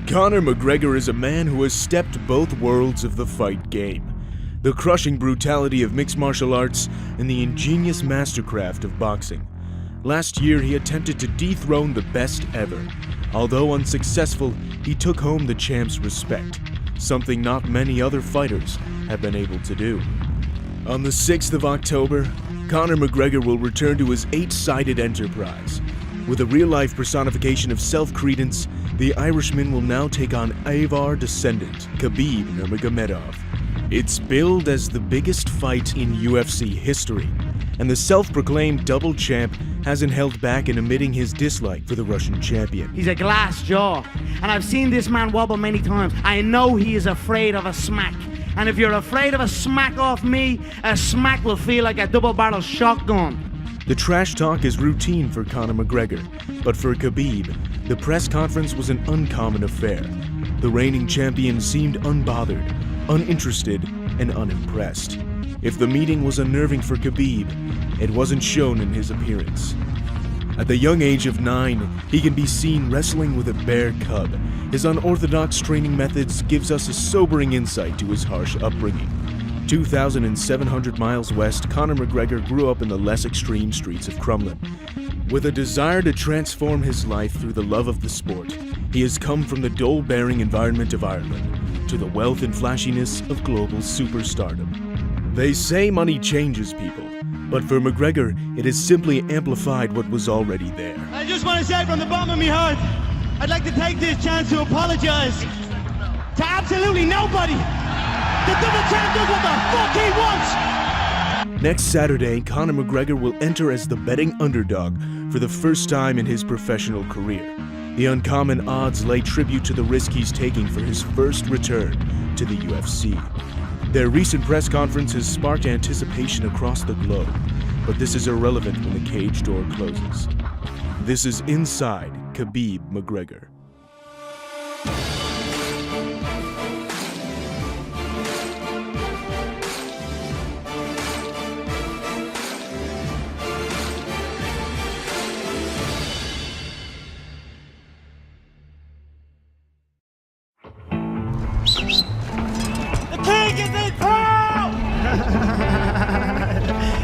Conor McGregor is a man who has stepped both worlds of the fight game. The crushing brutality of mixed martial arts and the ingenious mastercraft of boxing. Last year, he attempted to dethrone the best ever. Although unsuccessful, he took home the champ's respect, something not many other fighters have been able to do. On the 6th of October, Conor McGregor will return to his 8-sided enterprise. With a real-life personification of self-credence, the Irishman will now take on Avar descendant Khabib Nurmagomedov. It's billed as the biggest fight in UFC history, and the self-proclaimed double champ hasn't held back in admitting his dislike for the Russian champion. He's a glass jaw, and I've seen this man wobble many times. I know he is afraid of a smack. And if you're afraid of a smack off me, a smack will feel like a double-barrel shotgun. The trash talk is routine for Conor McGregor, but for Khabib, the press conference was an uncommon affair. The reigning champion seemed unbothered, uninterested, and unimpressed. If the meeting was unnerving for Khabib, it wasn't shown in his appearance. At the young age of 9, he can be seen wrestling with a bear cub. His unorthodox training methods gives us a sobering insight to his harsh upbringing. 2,700 miles west, Conor McGregor grew up in the less extreme streets of Crumlin. With a desire to transform his life through the love of the sport, he has come from the dole-bearing environment of Ireland to the wealth and flashiness of global superstardom. They say money changes people, but for McGregor, it has simply amplified what was already there. I just want to say from the bottom of my heart, I'd like to take this chance to apologize to absolutely nobody. The double champ does what the fuck he wants! Next Saturday, Conor McGregor will enter as the betting underdog for the first time in his professional career. The uncommon odds lay tribute to the risk he's taking for his first return to the UFC. Their recent press conference has sparked anticipation across the globe, but this is irrelevant when the cage door closes. This is Inside Khabib McGregor.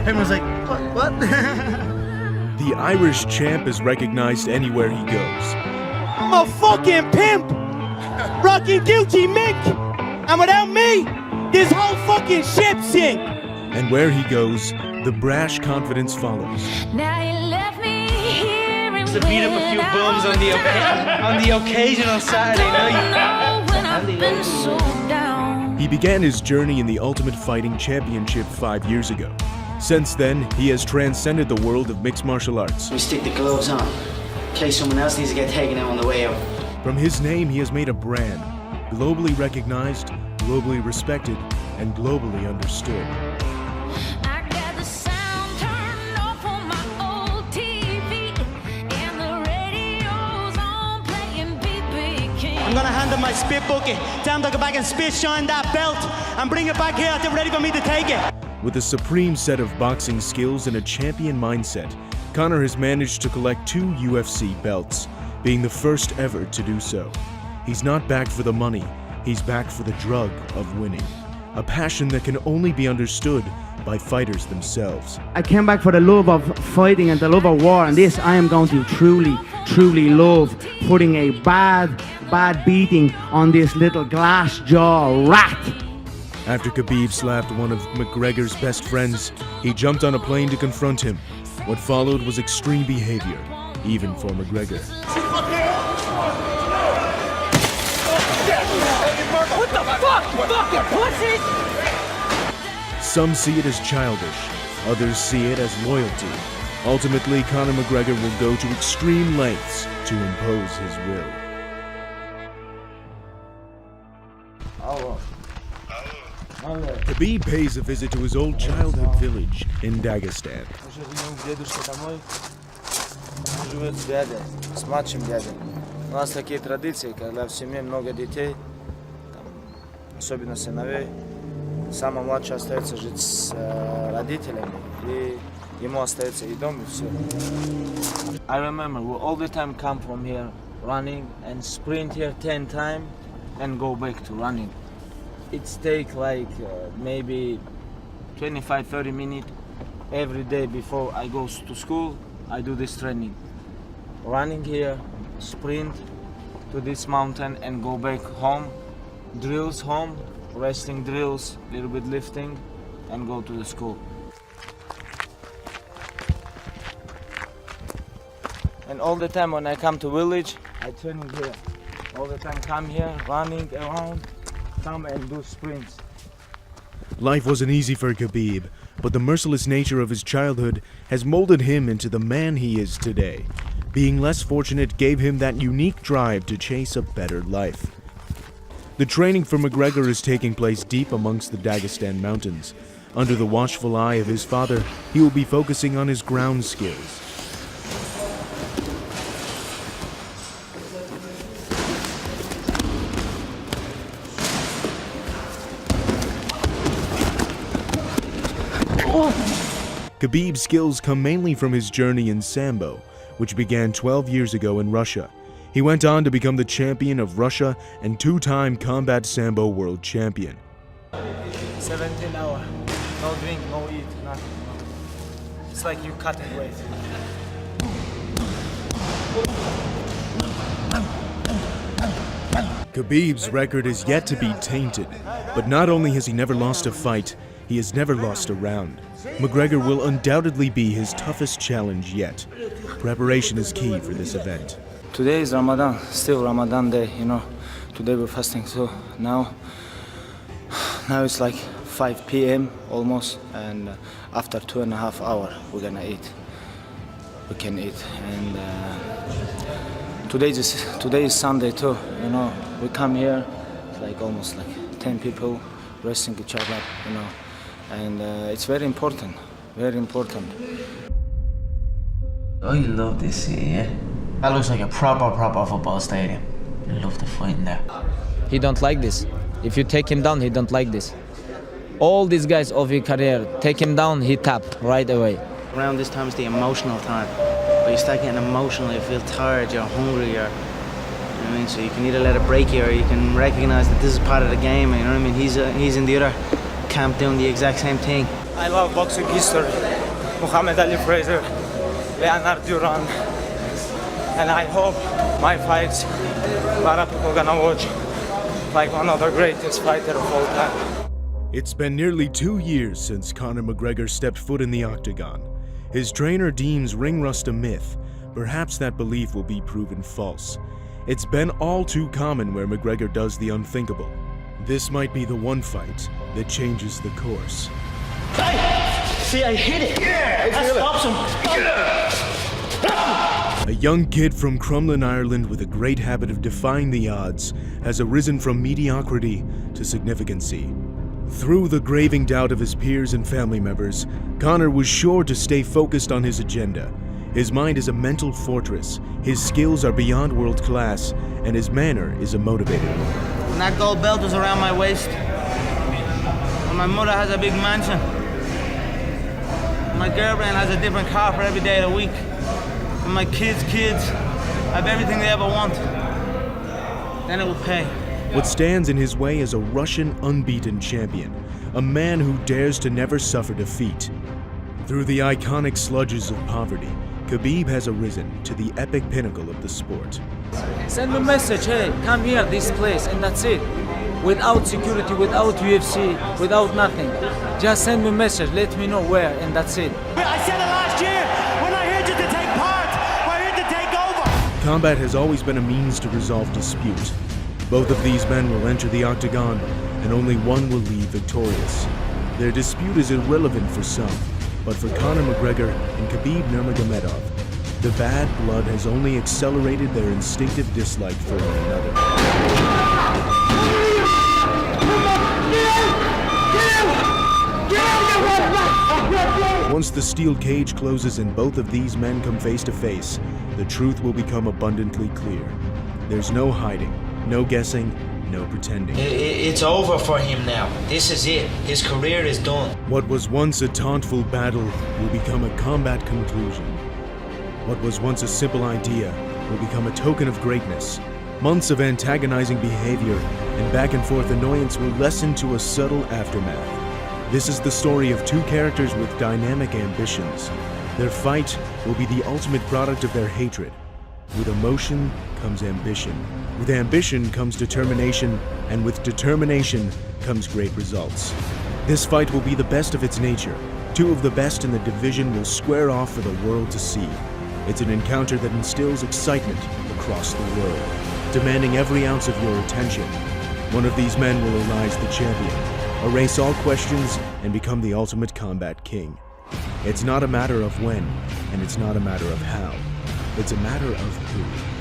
Everyone's like, what? The Irish champ is recognized anywhere he goes. I'm a fucking pimp! Rocking Gucci Mick! And without me, this whole fucking ship sink! And where he goes, the brash confidence follows. Now you left me here and To beat up a few bums on the occasional Saturday night. when I've been so down. He began his journey in the Ultimate Fighting Championship 5 years ago. Since then, he has transcended the world of mixed martial arts. We stick the gloves on, in case someone else needs to get taken out on the way out. From his name, he has made a brand, globally recognized, globally respected, and globally understood. I got the sound turned off on my old TV, and the radio's on playing BB King. I'm gonna hand him my spit bucket. Tell him to go back and spit shine that belt and bring it back here. They're ready for me to take it. With a supreme set of boxing skills and a champion mindset, Conor has managed to collect 2 UFC belts, being the first ever to do so. He's not back for the money, he's back for the drug of winning. A passion that can only be understood by fighters themselves. I came back for the love of fighting and the love of war, and this I am going to truly love, putting a bad beating on this little glass jaw rat. After Khabib slapped one of McGregor's best friends, he jumped on a plane to confront him. What followed was extreme behavior, even for McGregor. What the fuck? Fucking pussy! Some see it as childish, others see it as loyalty. Ultimately, Conor McGregor will go to extreme lengths to impose his will. Khabib pays a visit to his old childhood village in Dagestan. Живет с дядей, с младшим дядей. У нас такие традиции, когда в семье много детей, там, особенно сыновей, самый младший остается жить с родителями, и ему остается и дом, и все. I remember we all the time come from here running, and sprint here 10 times and go back to running. It's take like maybe 25-30 minutes every day before I go to school. I do this training. Running here, sprint to this mountain and go back home. Drills home, wrestling drills, little bit lifting, and go to the school. And all the time when I come to village, I training here. All the time come here, running around, come and do sprints. Life wasn't easy for Khabib, but the merciless nature of his childhood has molded him into the man he is today. Being less fortunate gave him that unique drive to chase a better life. The training for McGregor is taking place deep amongst the Dagestan mountains. Under the watchful eye of his father, he will be focusing on his ground skills. Khabib's skills come mainly from his journey in Sambo, which began 12 years ago in Russia. He went on to become the champion of Russia and two-time combat Sambo world champion. 17 hours, no drink, no eat, nothing. It's like you cutting weight. Khabib's record is yet to be tainted, but not only has he never lost a fight, he has never lost a round. McGregor will undoubtedly be his toughest challenge yet. Preparation is key for this event. Today is Ramadan, still Ramadan day, you know. Today we're fasting, so now it's like 5 p.m. almost, and after 2.5 hours we're gonna eat. We can eat, and today is Sunday too, you know. We come here, it's like almost like 10 people wrestling each other, you know. And it's very important, very important. Oh, you love this city, yeah? That looks like a proper football stadium. You love the fighting there. He don't like this. If you take him down, he don't like this. All these guys of your career, take him down, he tap right away. Around this time is the emotional time. Where you start getting emotional, you feel tired, you're hungry, you know what I mean? So you can either let it break you or you can recognize that this is part of the game, you know what I mean? He's in the other camp doing the exact same thing. I love boxing history. Muhammad Ali Fraser, Leonard Duran, and I hope my fights, a lot of people gonna watch like one of the greatest fighters of all time. It's been nearly 2 years since Conor McGregor stepped foot in the octagon. His trainer deems ring rust a myth. Perhaps that belief will be proven false. It's been all too common where McGregor does the unthinkable. This might be the one fight that changes the course. See, I hit it. That stops him. A young kid from Crumlin, Ireland with a great habit of defying the odds has arisen from mediocrity to significancy. Through the graving doubt of his peers and family members, Conor was sure to stay focused on his agenda. His mind is a mental fortress, his skills are beyond world class, and his manner is a motivator. When that gold belt was around my waist, when my mother has a big mansion, my girlfriend has a different car for every day of the week, and my kids have everything they ever want, then it will pay. What stands in his way is a Russian unbeaten champion, a man who dares to never suffer defeat. Through the iconic sludges of poverty, Khabib has arisen to the epic pinnacle of the sport. Send me a message, hey, come here, this place, and that's it. Without security, without UFC, without nothing. Just send me a message, let me know where, and that's it. I said it last year. We're not here just to take part. We're here to take over. Combat has always been a means to resolve dispute. Both of these men will enter the octagon, and only one will leave victorious. Their dispute is irrelevant for some, but for Conor McGregor and Khabib Nurmagomedov, the bad blood has only accelerated their instinctive dislike for one another. Once the steel cage closes and both of these men come face to face, the truth will become abundantly clear. There's no hiding, no guessing, no pretending. It's over for him now. This is it. His career is done. What was once a tauntful battle will become a combat conclusion. What was once a simple idea will become a token of greatness. Months of antagonizing behavior and back and forth annoyance will lessen to a subtle aftermath. This is the story of two characters with dynamic ambitions. Their fight will be the ultimate product of their hatred. With emotion comes ambition. With ambition comes determination, and with determination comes great results. This fight will be the best of its nature. Two of the best in the division will square off for the world to see. It's an encounter that instills excitement across the world, demanding every ounce of your attention. One of these men will arise the champion, erase all questions, and become the ultimate combat king. It's not a matter of when, and it's not a matter of how. It's a matter of who.